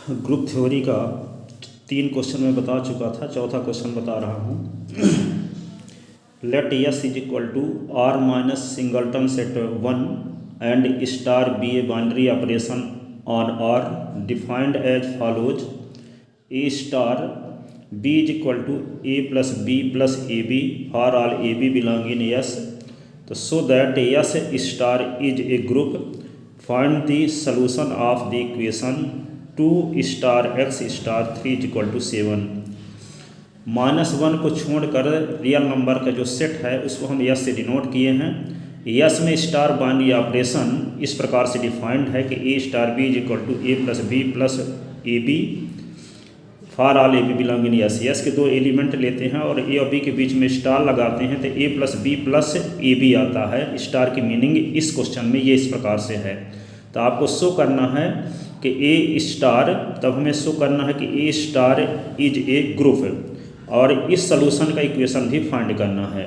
Group theory का 3 question मैं बता चुका था, चौथा क्वेश्चन बता रहा हूँ। Let S is equal to R minus singleton set 1 and star be a binary operation on R defined as follows. A star B is equal to A plus A B for all A B belong in S. तो so that S star is a group, find the solution of the equation 2 star X star 3 is equal to 7। -1 को छोड़कर real number का जो set है उसको हम yes से denote किए हैं। यस में स्टार बाइनरी ऑपरेशन इस प्रकार से डिफाइंड है कि A star B is equal to A plus A B for all A B belong in S. S के 2 एलिमेंट लेते हैं और ए और बी के बीच में स्टार लगाते हैं तो ए प्लस ए बी आता है। स्टार की मीनिंग इस क्वेश्चन में ये इस प्रकार से है। तो आपको शो करना है कि ए स्टार, तब हमें शो करना है कि A star is a group और इस सॉल्यूशन का इक्वेशन भी फाइंड करना है।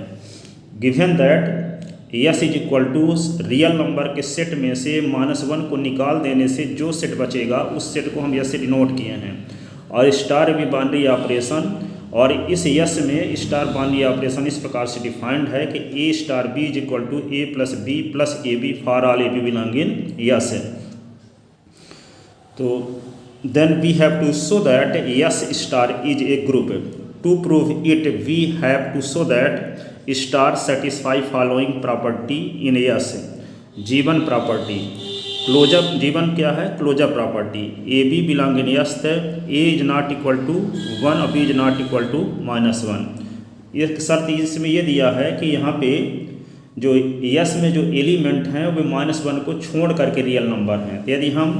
Given that S is equal to real number के सेट में से -1 को निकाल देने से जो सेट बचेगा उस सेट को हम यस से डिनोट किए हैं। और स्टार भी बाइनरी ऑपरेशन, और इस यस में स्टार बाइनरी ऑपरेशन इस प्रकार से डिफाइंड है कि A star B is equal to A plus A B for all A B belong in S. तो then we have to show that S star is a group. To prove it we have to show that star satisfy following property in S. Given property, closure, given क्या है? Closure property. A B belong in S, A is not equal to 1 और B is not equal to -1। एक शर्त इसमें यह दिया है कि यहाँ पे जो यस में जो एलिमेंट हैं वो -1 को छोड़ करके रियल नंबर हैं। तो यदि हम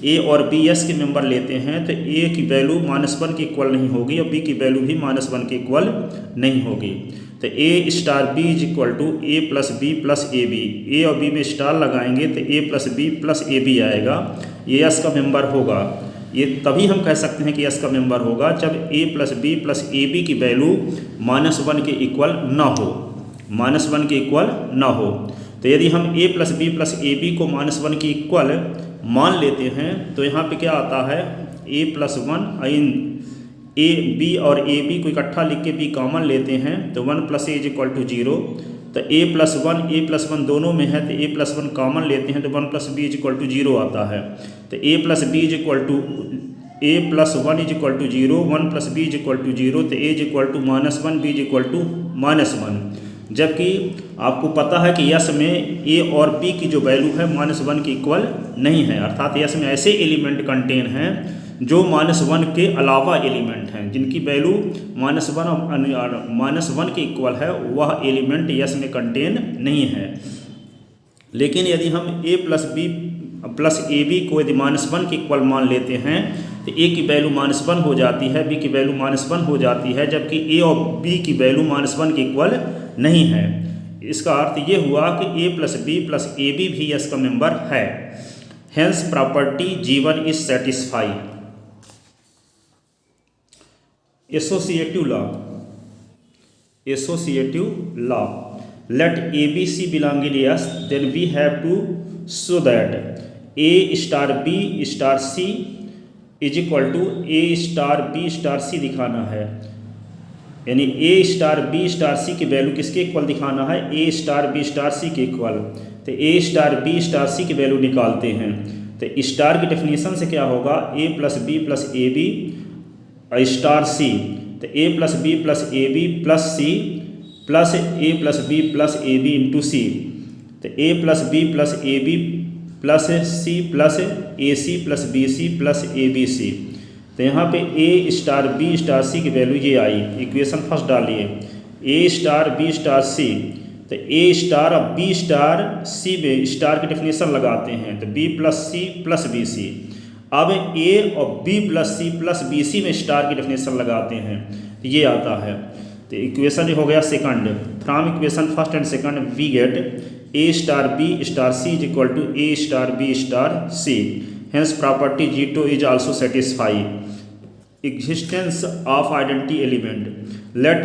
ए और बी यस के मेंबर लेते हैं तो ए की वैल्यू -1 के इक्वल नहीं होगी और बी की वैल्यू भी -1 के इक्वल नहीं होगी। तो A star B is equal to A plus A B. A और बी में स्टार लगाएंगे तो ए प्लस ए बी आएगा, ये यस का मेंबर होगा। ये तभी हम कह सकते हैं कि यस का मेंबर होगा जब ए प्लस ए बी की वैल्यू -1 के इक्वल न हो, -1 के इक्वल न हो। तो यदि हम ए प्लस ए बी को -1 के इक्वल मान लेते हैं तो यहाँ पे क्या आता है? ए प्लस 1 इन ए बी और ए बी को इकट्ठा लिख के बी कॉमन लेते हैं तो 1 + ए इज इक्वल टू 0। तो ए प्लस 1 दोनों में है तो ए प्लस 1 कॉमन लेते हैं तो 1 + बी इज इक्वल टू 0 आता है। तो A plus 1 is equal to 0, 1 + B is equal to 0। तो A is equal to -1, B is equal to -1। जबकि आपको पता है कि यस में ए और बी की जो वैल्यू है -1 के इक्वल नहीं है, अर्थात यस में ऐसे एलिमेंट कंटेन हैं जो -1 के अलावा एलिमेंट हैं जिनकी वैल्यू -1 के इक्वल है, वह एलिमेंट यस में कंटेन नहीं है। लेकिन यदि हम ए प्लस ए बी को यदि -1 के इक्वल मान लेते हैं तो ए की वैल्यू -1 हो जाती है, बी की वैल्यू -1 हो जाती है, जबकि ए और बी की वैल्यू -1 के इक्वल नहीं है। इसका अर्थ ये हुआ कि ए प्लस ए बी भी यस का मेंबर है। Hence property G1 is satisfy. Associative law, let A B C belong in S, then we have to show that A star B star C is equal to A star B star C दिखाना है। यानी A star B star C की value किसके equal दिखाना है? A star B star C के equal. तो A star B star C की वैल्यू निकालते हैं तो स्टार की डेफिनेशन से क्या होगा? A plus A B star C. तो A plus A B plus C plus A plus A B into C. तो A plus A B plus C plus A C plus B C plus A B C. तो यहाँ पे A star B star C की value ये आई। Equation first डालिए, A star B star C. तो A star और B star C में स्टार की डेफिनेशन लगाते हैं तो B plus C plus B C. अब ए और B plus C plus B C में स्टार की डेफिनेशन लगाते हैं तो ये आता है। तो इक्वेशन हो गया second. From equation first and second we get A star B star C is equal to A star B star C. Hence property G2 is also satisfy. Existence of identity element, let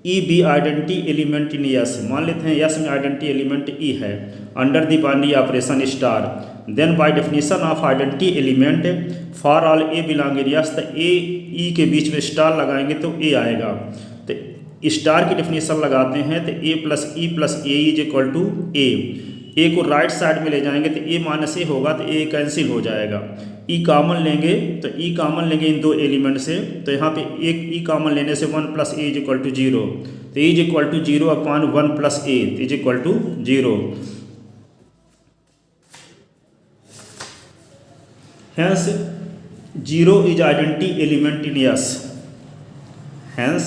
E be identity element in S. मान लेते हैं S में identity element E है under the binary operation star. Then by definition of identity element for all A belong areas, तो A ई के बीच में star लगाएंगे तो ए आएगा। तो स्टार की डेफिनेशन लगाते हैं तो A plus A is equal to A को राइट साइड में ले जाएंगे तो ए माइनस ए होगा तो ए कैंसिल हो जाएगा। ई कॉमन लेंगे तो ई कॉमन लेंगे इन दो एलिमेंट से, तो यहाँ पे एक ई कॉमन लेने से 1 plus A is equal to 0, तो is equal to 0 upon 1 plus A is equal to 0। Hence 0 is identity element in S. Hence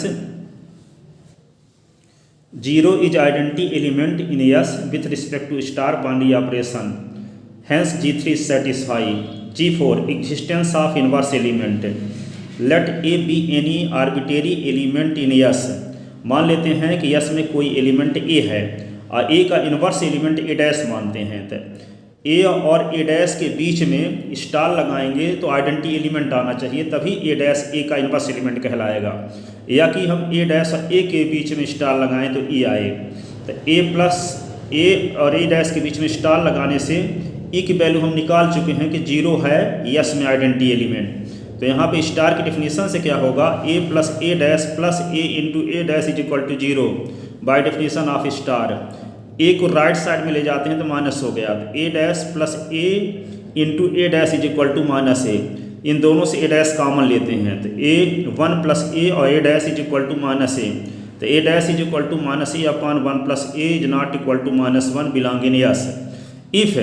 0 is identity element in S with respect to star binary operation. Hence G3 is satisfied. G4 existence of inverse element. Let A be any arbitrary element in S. मान लेते हैं कि S में कोई element A है और A का inverse element A dash मानते हैं, तो ए और ए डैश के बीच में स्टार लगाएंगे तो आइडेंटिटी एलिमेंट आना चाहिए, तभी ए डैश ए का इन्वर्स एलिमेंट कहलाएगा। या कि हम ए डैश और ए के बीच में स्टार लगाएं तो ए आए, तो ए प्लस ए और ए डैश के बीच में स्टार लगाने से ए की वैल्यू हम निकाल चुके हैं कि 0 है यस में आइडेंटिटी एलिमेंट। तो यहाँ पे स्टार की डेफिनेशन से क्या होगा, A plus A into A dash is equal to 0 by definition of star. A को राइट साइड में ले जाते हैं तो माइनस हो गया, तो A dash plus A into A dash is equal to minus A, इन दोनों से ए डैश कॉमन लेते हैं तो ए 1 प्लस ए और A dash is equal to minus A, तो A dash is equal to minus A upon 1 plus A is not equal to minus 1 belong in S. If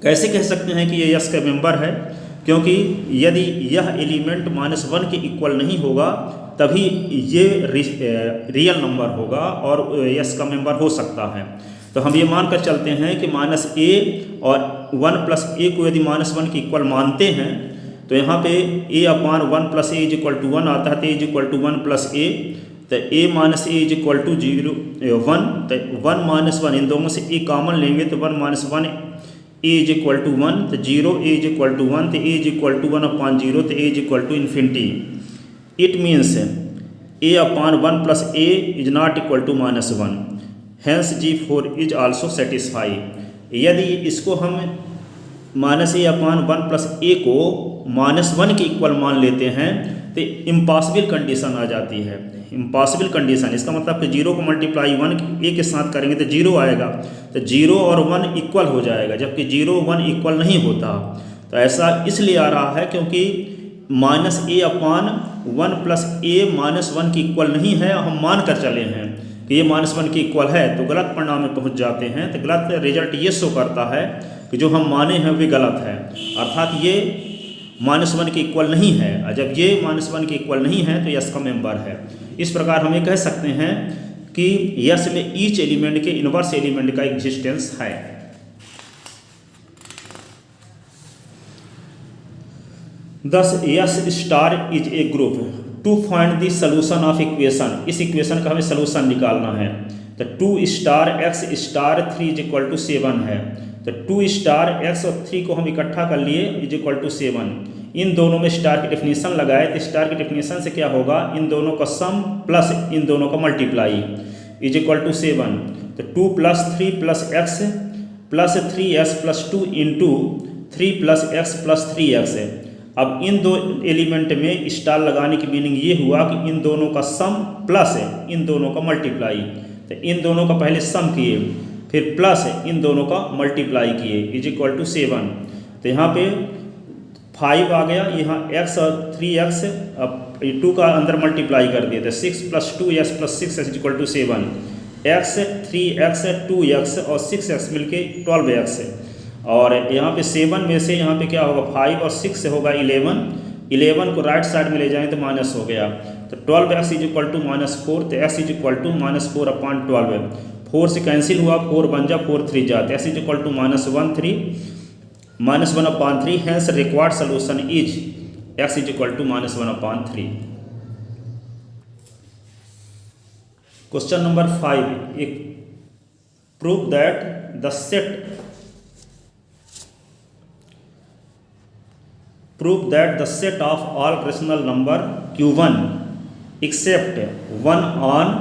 कैसे कह सकते हैं कि ये यस का मेंबर है, क्योंकि यदि यह एलिमेंट -1 के इक्वल नहीं होगा तभी ये रियल नंबर होगा और यस का मेंबर हो सकता है। तो हम ये मान कर चलते हैं कि -a और 1 प्लस ए को यदि -1 के इक्वल मानते हैं तो यहाँ पे a upon 1 plus A is equal to 1 आता है, तो is equal to 1 plus A, तो a minus A is equal to 1, तो 1 माइनस 1 इन दोनों से a कॉमन लेंगे तो 1 minus 1 a is equal to 1, तो 0 a इज इक्वल टू 1, तो a is equal to 1 upon 0, तो a is equal to infinity. It means a upon 1 plus a is not equal to -1, hence G4 is also satisfy. यदि इसको हम -a upon 1 plus a को -1 के equal मान लेते हैं तो इम्पॉसिबल कंडीशन आ जाती है। इम्पॉसिबल कंडीशन इसका मतलब कि 0 को मल्टीप्लाई 1 a के साथ करेंगे तो 0 आएगा, तो 0 और 1 इक्वल हो जाएगा, जबकि 0 1 इक्वल नहीं होता। तो ऐसा इसलिए आ रहा है क्योंकि -a अपॉन 1 प्लस a -1 की इक्वल नहीं है, हम मान कर चले हैं कि ये -1 की इक्वल है, तो गलत परिणाम में पहुंच जाते हैं। तो गलत रिजल्ट ये शो करता है कि जो हम माने हैं वे गलत है, अर्थात ये -1 के इक्वल नहीं है, और जब ये -1 के इक्वल नहीं है तो यस का मेंबर है। इस प्रकार हम ये कह सकते हैं कि यस में ईच एलिमेंट के इनवर्स एलिमेंट का एग्जिस्टेंस है। Thus S star is a group. To find the solution of equation, इस इक्वेशन का हमें सॉल्यूशन निकालना है। तो 2 star x star 3 is equal to 7 है, तो 2 स्टार x और 3 को हम इकट्ठा कर लिए इज इक्वल टू 7। इन दोनों में स्टार की डेफिनेशन लगाए तो स्टार की डेफिनेशन से क्या होगा, इन दोनों का सम प्लस इन दोनों का मल्टीप्लाई इज इक्वल टू 7। तो 2 plus 3 plus x plus 3s plus 2 into 3 plus x plus 3x। अब इन दो एलिमेंट में स्टार लगाने की मीनिंग ये हुआ कि इन दोनों का सम प्लस इन दोनों का मल्टीप्लाई, तो इन दोनों का पहले सम किए फिर प्लस इन दोनों का मल्टीप्लाई किए इज इक्वल टू 7। तो यहाँ पे 5 आ गया, यहाँ x और 3x, अब 2 का अंदर मल्टीप्लाई कर दिए तो 6 plus 2s plus 6s is equal to 7। x 3x 2x और 6x मिलके 12x, और यहाँ पे 7 में से यहाँ पे क्या होगा 5 और 6 से होगा 11 को राइट साइड में ले जाएं तो माइनस हो गया, तो 12x इज इक्वल टू -4, तो x is equal to -4 upon 12। 4 से कैंसिल हुआ, 4 बन जा 4 3 जा, तो x is equal to -1 upon 3। Hence required solution is x is equal to -1 upon 3। Question number 5, एक prove that the set prove that the set of all rational number q1 except one on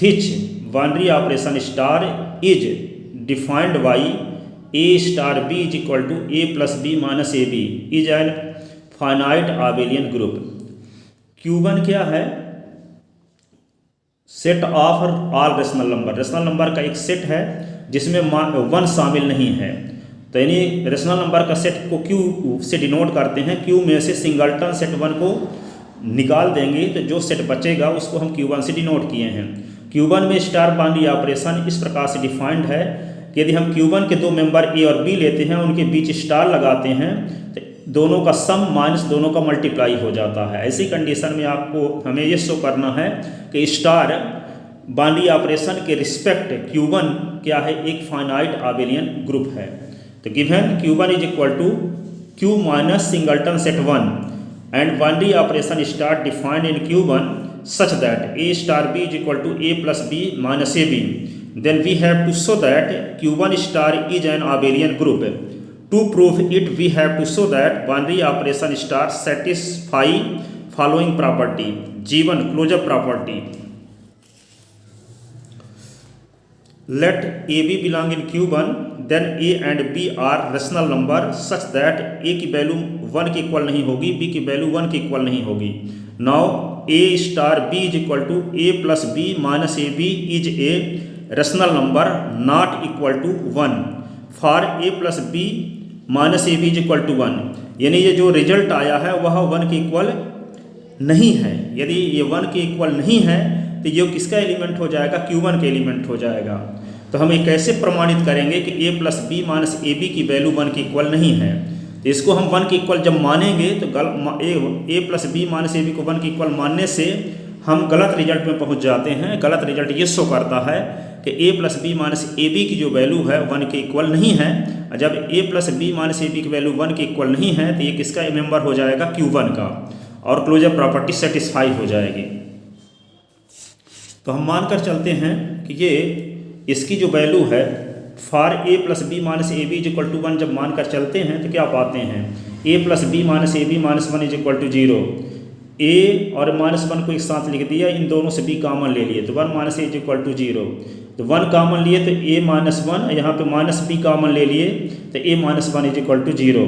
which binary operation star is defined by A star B is equal to A plus B minus A B is an finite abelian group. Q1 क्या है? Set of all rational number. Rational number का एक set है जिसमें 1 शामिल नहीं है। तो यानी रेशनल नंबर का सेट को Q से डिनोट करते हैं। Q में से सिंगलटन सेट 1 को निकाल देंगे तो जो सेट बचेगा उसको हम Q1 से डिनोट किए हैं। Q1 में स्टार बाउंड्री ऑपरेशन इस प्रकार से डिफाइंड है कि यदि हम Q1 के दो मेंबर A और B लेते हैं, उनके बीच स्टार लगाते हैं तो दोनों का सम माइनस दोनों का मल्टीप्लाई हो जाता है। ऐसी कंडीशन में आपको हमें ये शो करना है कि स्टार बाउंड्री ऑपरेशन के रिस्पेक्ट Q1 क्या है? एक फाइनाइट आबेलियन ग्रुप है। तो given Q1 is equal to Q minus singleton set 1 and boundary operation star defined in Q1 such that A star B is equal to A plus B minus AB, then we have to show that Q1 star is an abelian group. To prove it, we have to show that boundary operation star satisfy following property. G1 closure property. Let AB belong in Q1, then A and B are rational number such that A की value 1 के equal नहीं होगी, B की value 1 के equal नहीं होगी। Now A star B is equal to A plus B minus AB is a rational number not equal to 1 for A plus B minus AB is equal to 1। यानी ये जो result आया है वह 1 के इक्वल नहीं है। यदि ये 1 के इक्वल नहीं है तो ये किसका एलिमेंट हो जाएगा? Q1 के एलिमेंट हो जाएगा। तो हम ये कैसे प्रमाणित करेंगे कि A plus B minus A B की वैल्यू 1 के इक्वल नहीं है? तो इसको हम 1 के इक्वल जब मानेंगे तो A plus B minus A B को 1 के इक्वल मानने से हम गलत रिजल्ट में पहुंच जाते हैं। गलत रिजल्ट ये शो करता है कि A plus B minus A B की जो वैल्यू है 1 के इक्वल नहीं है। जब A plus B minus A B की वैल्यू 1 के इक्वल नहीं है तो ये किसका मेंबर हो जाएगा? Q1 का, और क्लोजर प्रॉपर्टी सेटिस्फाई हो जाएगी। तो हम मानकर चलते हैं कि ये इसकी जो वैल्यू है for A plus B minus A B is equal to 1 जब मानकर चलते हैं तो क्या पाते हैं? A plus B minus A B minus 1 is equal to 0। A और माइनस 1 को एक साथ लिख दिया, इन दोनों से B कॉमन ले लिए तो 1 minus A is equal to 0। तो 1 कॉमन लिए तो A माइनस 1, यहाँ पे माइनस B कॉमन ले लिए तो A minus 1 is equal to 0।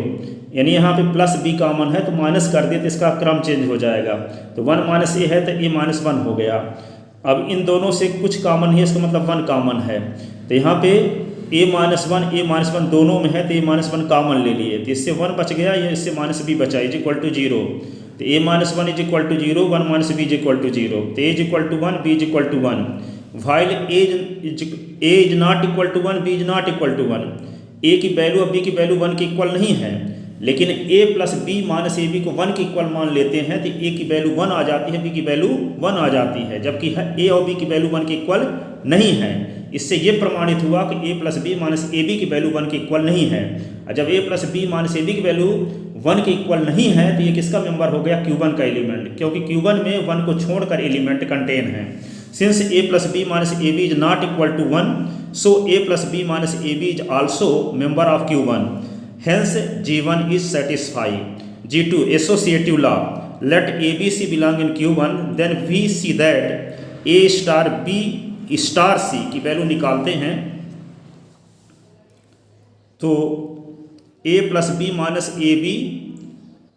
यानी यहाँ पे प्लस B कॉमन है तो माइनस कर दिए तो इसका क्रम चेंज हो जाएगा। तो 1 माइनस A है तो A माइनस 1 हो गया। अब इन दोनों से कुछ कॉमन है, इसका मतलब 1 कॉमन है। तो यहाँ पे A माइनस 1 दोनों में है तो A माइनस 1 कॉमन ले लिए तो इससे 1 बच गया, या इससे माइनस B बचा इज इक्वल टू 0। तो A minus 1 is equal to 0, 1 minus B is equal to 0। तो A is equal to 1, B is equal to 1। While A is not equal to 1, B is not equal to 1। A की value और B की value 1 के equal नहीं है, लेकिन A plus B minus A B को 1 के इक्वल मान लेते हैं तो A की वैल्यू 1 आ जाती है, B की वैल्यू 1 आ जाती है, जबकि A और B की वैल्यू 1 के इक्वल नहीं है। इससे ये प्रमाणित हुआ कि A plus B minus A B की वैल्यू 1 के इक्वल नहीं है। और जब A plus B minus A B की वैल्यू 1 के इक्वल नहीं है तो ये किसका मेंबर हो गया? Q1 का एलिमेंट, क्योंकि Q1 में 1 को छोड़कर एलिमेंट कंटेन है। Since A plus B minus A B is not equal to 1, so A plus B minus A B is also member of Q1। Hence G1 is satisfied। G2 associative law। Let ABC belong in Q1, then we see that A star B star C की value निकालते हैं तो A plus B minus A B,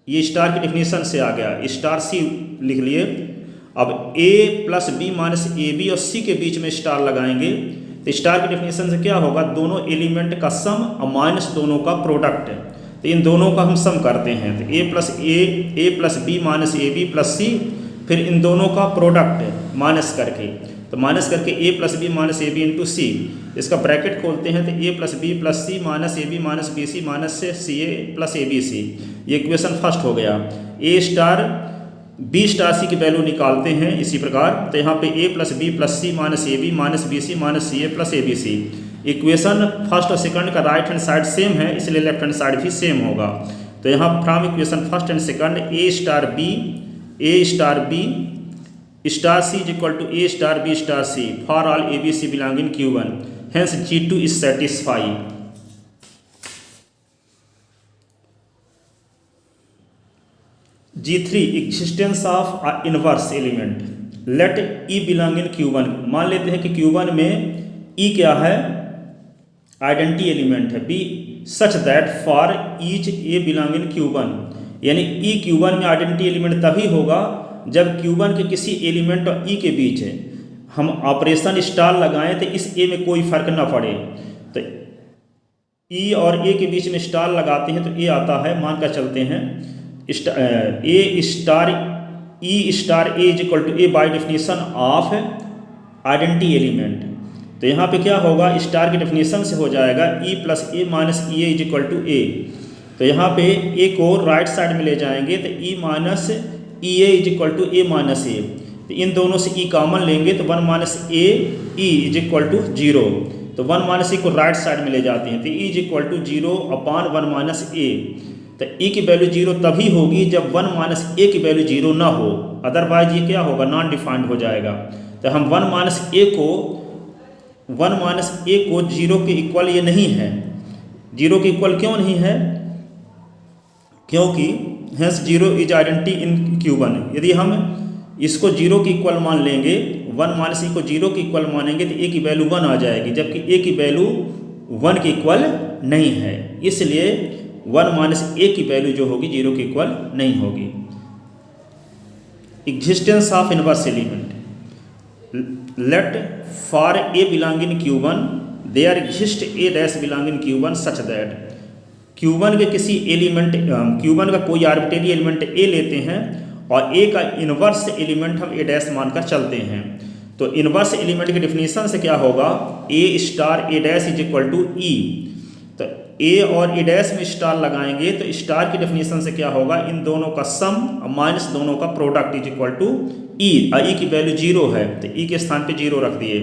ये star की definition से आ गया, star C लिख लिए। अब A plus B minus A B और C के बीच में स्टार लगाएंगे तो स्टार की डेफिनेशन से क्या होगा? दोनों एलिमेंट का सम और माइनस दोनों का प्रोडक्ट। तो इन दोनों का हम सम करते हैं तो A plus B minus A B plus C, फिर इन दोनों का प्रोडक्ट माइनस करके, तो माइनस करके A plus B minus A B into C, इसका ब्रैकेट खोलते हैं तो A plus B plus C minus A B minus B C minus से C A plus A B सी। ये इक्वेशन फर्स्ट हो गया। A star B star C की value निकालते हैं इसी प्रकार, तो यहाँ पे A plus B plus C minus A B minus B C minus C A plus A B C. Equation first और सेकंड का राइट हैंड साइड सेम है, इसलिए लेफ्ट हैंड साइड भी सेम होगा। तो यहाँ from equation first and second A star B star C is equal to A star B star C for all A B C belong in Q1, hence G2 is satisfied. G3 existence of inverse element. Let E belong in Q1। मान लेते हैं कि Q1 में E क्या है? Identity element है, be such that for each A belong in Q1, यानी ई Q1 में आइडेंटिटी एलिमेंट तभी होगा जब Q1 के किसी एलिमेंट और ई के बीच है हम ऑपरेशन स्टार लगाएं तो इस ए में कोई फर्क ना पड़े। तो ई और ए के बीच में स्टार लगाते हैं तो ए आता है, मान कर चलते हैं A star E star A is equal to A by definition of identity element. तो यहाँ पे क्या होगा, स्टार की डेफिनेशन से हो जाएगा E plus A minus E A is equal to A. तो यहाँ पे ए को राइट साइड में ले जाएंगे तो E minus E A is equal to A minus A. तो इन दोनों से ई कॉमन लेंगे तो 1 minus A E is equal to 0। तो 1 माइनस ई को राइट साइड में ले जाते हैं तो E is equal to 0 upon 1 minus A. तो ई की वैल्यू 0 तभी होगी जब 1 माइनस ए की वैल्यू 0 ना हो, अदरवाइज ये क्या होगा, नॉन डिफाइंड हो जाएगा। तो हम 1 माइनस ए को 0 के इक्वल ये नहीं है। 0 के इक्वल क्यों नहीं है, क्योंकि hence 0 is identity in Q1। यदि हम इसको 0 के इक्वल मान लेंगे, 1 माइनस ई को 0 के इक्वल मानेंगे तो ए की वैल्यू 1 आ जाएगी, जबकि ए की वैल्यू 1 के इक्वल नहीं है, इसलिए 1 माइनस ए की वैल्यू जो होगी 0 के इक्वल नहीं होगी। Existence of inverse element, let for A belong in Q1 there exist A dash belong in Q1 such that Q1 के किसी एलिमेंट Q1 का कोई आर्बिट्रेरी एलिमेंट ए लेते हैं और ए का इन्वर्स एलिमेंट हम ए डैश मानकर चलते हैं। तो इन्वर्स एलिमेंट के डिफिनीशन से क्या होगा, A star A dash is equal to E. तो ए और ए डैश में स्टार लगाएंगे तो स्टार की डिफिनीशन से क्या होगा, इन दोनों का सम माइनस दोनों का प्रोडक्ट इज इक्वल टू ई। ई की वैल्यू 0 है तो ई के स्थान पे 0 रख दिए,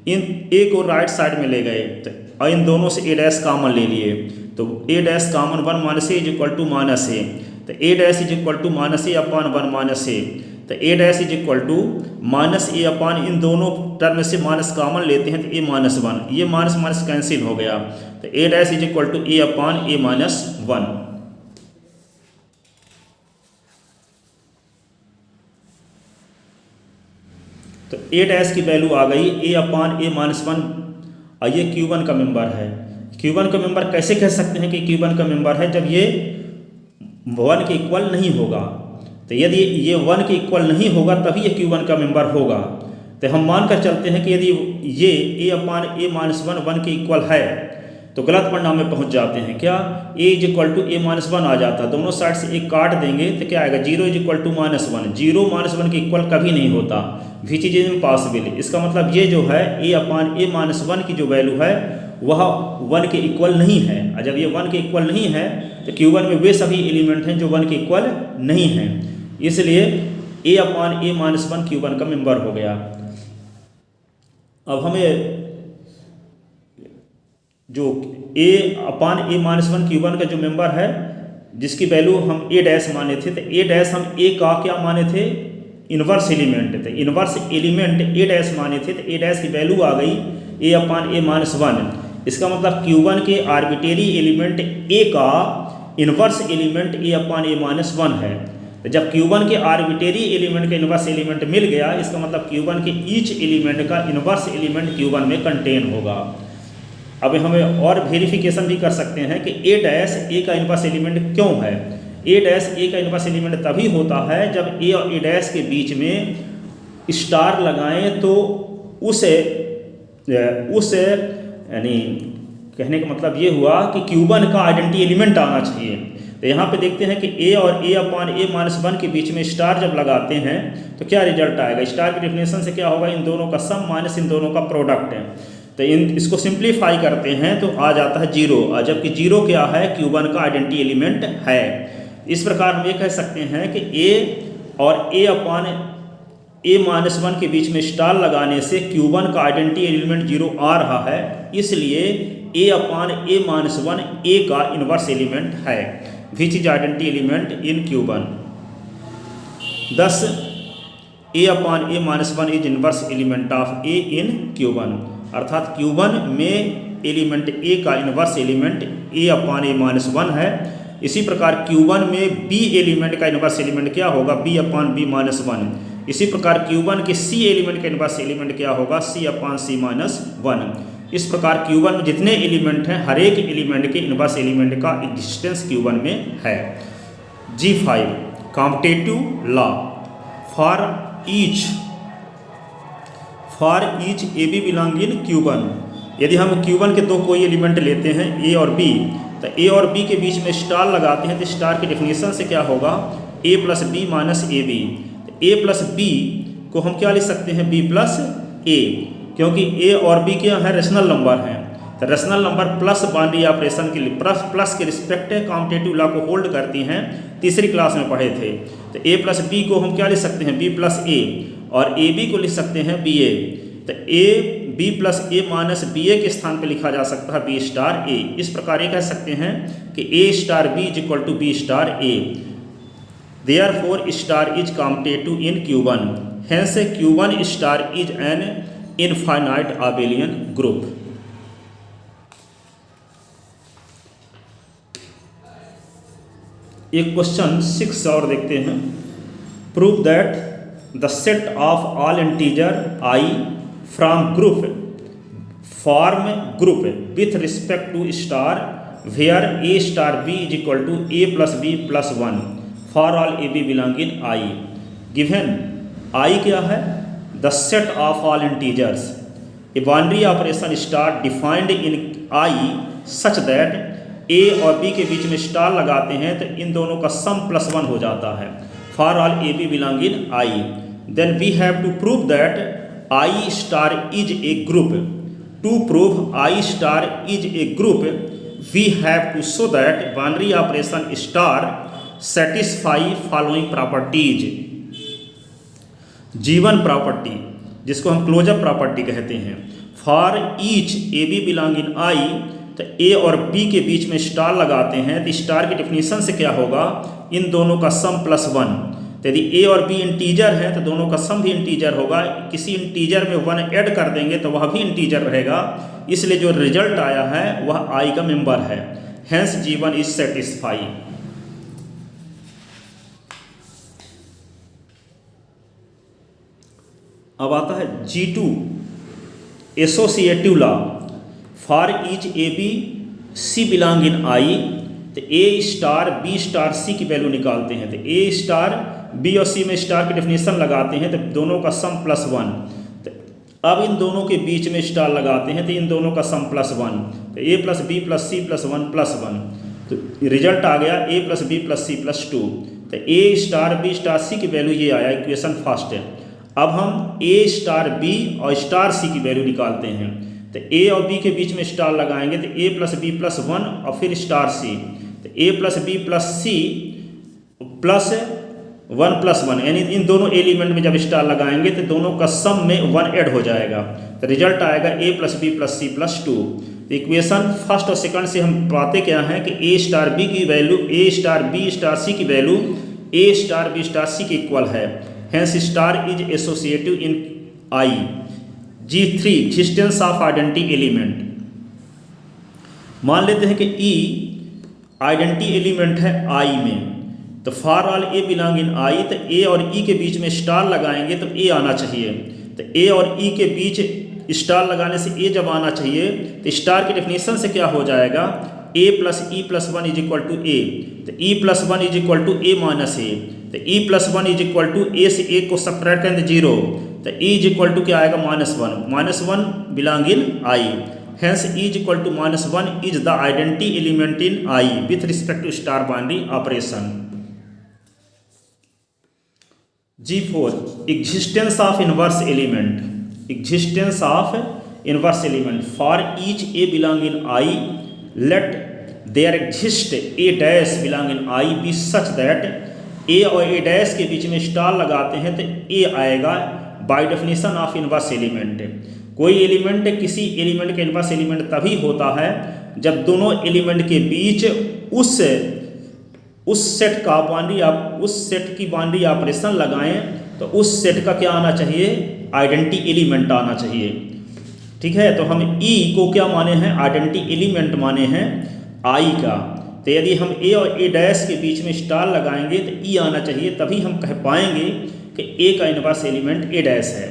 इन ए को राइट साइड में ले गए तो और इन दोनों से ए डैश कॉमन ले लिए। तो A dash common 1 minus A is equal to minus A. तो A dash is equal to minus A upon 1 minus A. तो A dash is equal to minus A upon, इन दोनों टर्म से minus common लेते हैं तो ए minus 1, ये minus minus cancel हो गया। तो A dash is equal to A upon A minus 1। तो ए डैश की वैल्यू आ गई ए अपॉन ए माइनस 1 और ये Q1 का मेंबर है। Q1 का मेंबर कैसे कह सकते हैं कि Q1 का मेंबर है, जब ये 1 के इक्वल नहीं होगा। तो यदि ये 1 के इक्वल नहीं होगा तभी ये Q1 का मेंबर होगा। तो हम मान कर चलते हैं कि यदि ये a अपॉन a माइनस 1 के इक्वल है तो गलत परिणाम में पहुंच जाते हैं। क्या, a is equal to a minus 1 आ जाता है, दोनों साइड से एक काट देंगे तो क्या आएगा, 0 is equal to minus 1। 0 minus 1 के इक्वल कभी नहीं होता, विच इज इम्पॉसिबल। इसका मतलब ये जो है a अपॉन a माइनस 1 की जो वैल्यू है वह 1 के इक्वल नहीं है। और जब ये 1 के इक्वल नहीं है तो Q1 में वे सभी एलिमेंट हैं जो 1 के इक्वल नहीं हैं, इसलिए a upon a minus 1 Q1 का मेंबर हो गया। अब हमें जो a upon a minus 1 Q1 का जो मेंबर है जिसकी वैल्यू हम a डैश माने थे, तो a डैश हम a का क्या माने थे, इन्वर्स एलिमेंट थे। इन्वर्स एलिमेंट a डैश माने थे तो a डैश की वैल्यू आ गई a अपॉन a माइनस 1। इसका मतलब Q1 के आर्बिट्रेरी एलिमेंट a का inverse element a upon a minus 1 है। तो जब Q1 के आर्बिट्रेरी एलिमेंट का इन्वर्स एलिमेंट मिल गया, इसका मतलब Q1 के ईच एलिमेंट का इन्वर्स एलिमेंट Q1 में कंटेन होगा। अब हमें और वेरिफिकेशन भी कर सकते हैं कि a डैश a का इन्वर्स एलिमेंट क्यों है। a डैश a का इन्वर्स एलिमेंट तभी होता है जब a और a डैश के बीच में स्टार लगाएं तो उस यानी कहने का मतलब ये हुआ कि Q1 का आइडेंटिटी एलिमेंट आना चाहिए। तो यहाँ पे देखते हैं कि a और a अपॉन a माइनस 1 के बीच में स्टार जब लगाते हैं तो क्या रिजल्ट आएगा, स्टार की डेफिनेशन से क्या होगा, इन दोनों का सम माइनस इन दोनों का प्रोडक्ट है। तो इसको सिंप्लीफाई करते हैं तो आ जाता है 0, और जबकि 0 क्या है, Q1 का आइडेंटिटी एलिमेंट है। इस प्रकार हम ये कह सकते हैं कि a और a अपॉन a माइनस 1 के बीच में स्टार लगाने से Q1 का आइडेंटिटी एलिमेंट 0 आ रहा है, इसलिए a upon a minus 1 a का इन्वर्स एलिमेंट है, which is identity element in Q1। thus a upon a minus 1 is inverse element of a in Q1। अर्थात Q1 में एलिमेंट a का inverse element a upon a minus 1 है। इसी प्रकार Q1 में b element का inverse element क्या होगा, b अपॉन b माइनस 1। इसी प्रकार Q1 के c एलिमेंट का इन्वर्स एलिमेंट क्या होगा, c अपॉन c माइनस 1। इस प्रकार Q1 में जितने एलिमेंट हैं हर एक एलिमेंट के इनवर्स एलिमेंट का एग्जिस्टेंस Q1 में है। G5 competitive law for each AB belong in Q1। यदि हम Q1 के दो कोई एलिमेंट लेते हैं A और B, तो A और B के बीच में स्टार लगाते हैं तो स्टार की डेफिनेशन से क्या होगा A plus B minus AB। तो A प्लस B को हम क्या लिख सकते हैं B प्लस A, क्योंकि A और B क्या है रेशनल नंबर हैं। तो rational number plus boundary operation के लिए प्लस के रिस्पेक्ट कॉम्पिटेटिव लॉ को होल्ड करती हैं, तीसरी क्लास में पढ़े थे। तो A प्लस B को हम क्या लिख सकते हैं B प्लस A, और AB को लिख सकते हैं BA। तो B plus A minus BA के स्थान पे लिखा जा सकता है B स्टार A। इस प्रकार ये कह सकते हैं कि A star B is equal to B star A। Therefore star is commutative in Q1, hence Q1 star is an infinite abelian group. एक क्वेश्चन 6 और देखते हैं। Prove that the set of all integer I from group form group with respect to star where A star B is equal to A plus B plus 1 for all AB belong in I। Given I क्या है? The set of all integers. A boundary operation star defined in I such that A और B के बीच में star लगाते हैं तो इन दोनों का सम प्लस 1 हो जाता है। For all AB belong in I, then we have to prove that I star is a group. To prove I star is a group we have to show that boundary operation star satisfy following properties. G1 property, जिसको हम closeup property कहते हैं। For each AB belong in I, तो A और B के बीच में star लगाते हैं तो स्टार की डेफिनेशन से क्या होगा इन दोनों का सम प्लस 1। तो यदि A और B इंटीजर है तो दोनों का सम भी इंटीजर होगा। किसी इंटीजर में 1 ऐड कर देंगे तो वह भी इंटीजर रहेगा, इसलिए जो रिजल्ट आया है वह I का मेंबर है। Hence G1 is satisfy. अब आता है G2 associative law for each AB C belong in I। तो A star B star C की वैल्यू निकालते हैं। तो A स्टार B और C में स्टार की डेफिनेशन लगाते हैं तो दोनों का सम प्लस 1। तो अब इन दोनों के बीच में स्टार लगाते हैं तो इन दोनों का सम प्लस 1। तो A plus B plus C plus 1 plus 1, तो रिजल्ट आ गया A plus B plus C plus 2। तो A star B star C की वैल्यू ये आया, इक्वेशन फर्स्ट है। अब हम A स्टार B और स्टार C की वैल्यू निकालते हैं। तो A और B के बीच में स्टार लगाएंगे तो A प्लस B प्लस 1 और फिर स्टार C। तो A plus B plus C plus 1 plus 1, यानी इन दोनों एलिमेंट में जब स्टार लगाएंगे तो दोनों का सम में 1 ऐड हो जाएगा। तो रिजल्ट आएगा A plus B plus C plus 2। तो इक्वेशन फर्स्ट और सेकंड से हम पाते क्या हैं कि A स्टार B की value A star B star C की value A star B star C के इक्वल है। Hence star is associative in I। G3 existence of identity element. मान लेते हैं कि E आइडेंटिटी एलिमेंट है I में, तो for all A belong in I, तो A और E के बीच में स्टार लगाएंगे तो A आना चाहिए। तो A और E के बीच स्टार लगाने से A जब आना चाहिए तो स्टार की डेफिनेशन से क्या हो जाएगा A plus E plus 1 is equal to A। तो E plus 1 is equal to A minus A। तो E plus 1 is equal to A से A को सब्ट्रैक्ट करेंगे 0, तो E इज इक्वल टू क्या आएगा -1। -1 belong in I, hence E is equal to -1 is the identity element in I with respect to star boundary operation. G4 existence of inverse element. Existence of inverse element for each A belong in I, let there exist A dash belong in I be such that A और A dash के बीच में star लगाते हैं तो A आएगा by definition of inverse element. कोई element किसी एलिमेंट का इनवर्स एलिमेंट तभी होता है जब दोनों एलिमेंट के बीच उस सेट की बाउंड्री ऑपरेशन लगाएं तो उस सेट का क्या आना चाहिए आइडेंटिटी एलिमेंट आना चाहिए। ठीक है, तो हम E को क्या माने हैं आइडेंटिटी एलिमेंट माने हैं I का। तो यदि हम A और A डैश के बीच में स्टार लगाएंगे तो E आना चाहिए, तभी हम कह पाएंगे कि A का इनवर्स एलिमेंट A डैश है।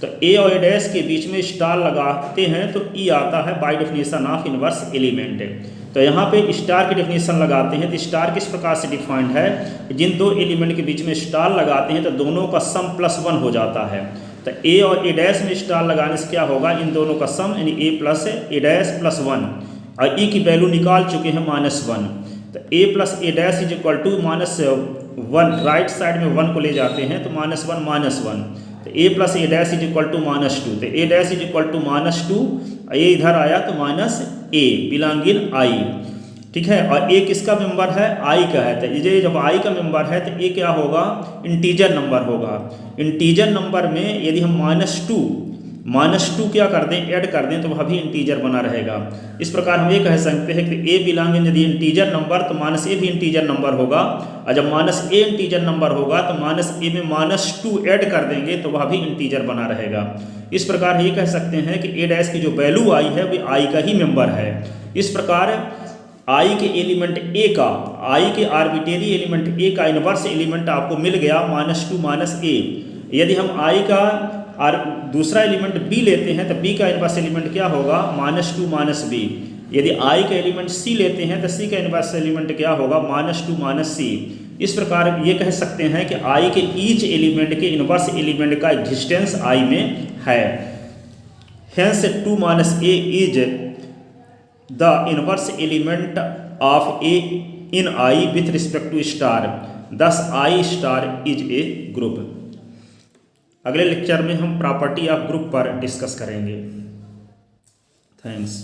तो ए और ए डैश के बीच में स्टार लगाते हैं तो ई आता है bye definition of inverse element. तो यहाँ पे स्टार की डेफिनेशन लगाते हैं तो स्टार किस प्रकार से डिफाइंड है, जिन दो एलिमेंट के बीच में स्टार लगाते हैं तो दोनों का सम +1 हो जाता है। तो ए और ए डैश में स्टार लगाने से क्या होगा, इन दोनों का सम यानी ए प्लस ए डैश +1 और ई की वैल्यू निकाल चुके हैं -1। तो A plus A dash is equal to -1, right side में 1 को ले जाते हैं तो -1 -1, तो A plus A dash is equal to -2, तो A dash is equal to -2, ये इधर आया तो -a बिलोंगिंग आई, ठीक है। और ए किसका मेंबर है, आई का है। तो ये जब आई का मेंबर है तो ए क्या होगा, इंटीजर नंबर होगा। इंटीजर नंबर में यदि हम -2 क्या कर दें, ऐड कर दें तो वह भी इंटीजर बना रहेगा। इस प्रकार हम ये कह सकते हैं कि ए बिलोंगिंग यदि इंटीजर नंबर तो -a भी इंटीजर नंबर होगा, और जब -a इंटीजर नंबर होगा तो -a में -2 ऐड कर देंगे तो वह भी इंटीजर बना रहेगा। इस प्रकार ये कह सकते हैं कि ए डैश की जो वैल्यू आई है वो आई का ही मेंबर है। इस प्रकार आई के एलिमेंट ए का, आई के आर्बिट्रेरी एलिमेंट ए का इनवर्स एलिमेंट आपको मिल गया -2 -a। यदि हम आई का और दूसरा एलिमेंट बी लेते हैं तो बी का इनवर्स एलिमेंट क्या होगा, -2 - b। यदि आई का एलिमेंट सी लेते हैं तो सी का इनवर्स एलिमेंट क्या होगा, -2 - c। इस प्रकार ये कह सकते हैं कि आई के ईच एलिमेंट के इनवर्स एलिमेंट का एग्जिस्टेंस आई में है। Hence 2 - a is the inverse element of A in I with respect to star, thus I star is a group. अगले लेक्चर में हम प्रॉपर्टी ऑफ ग्रुप पर discuss करेंगे। Thanks.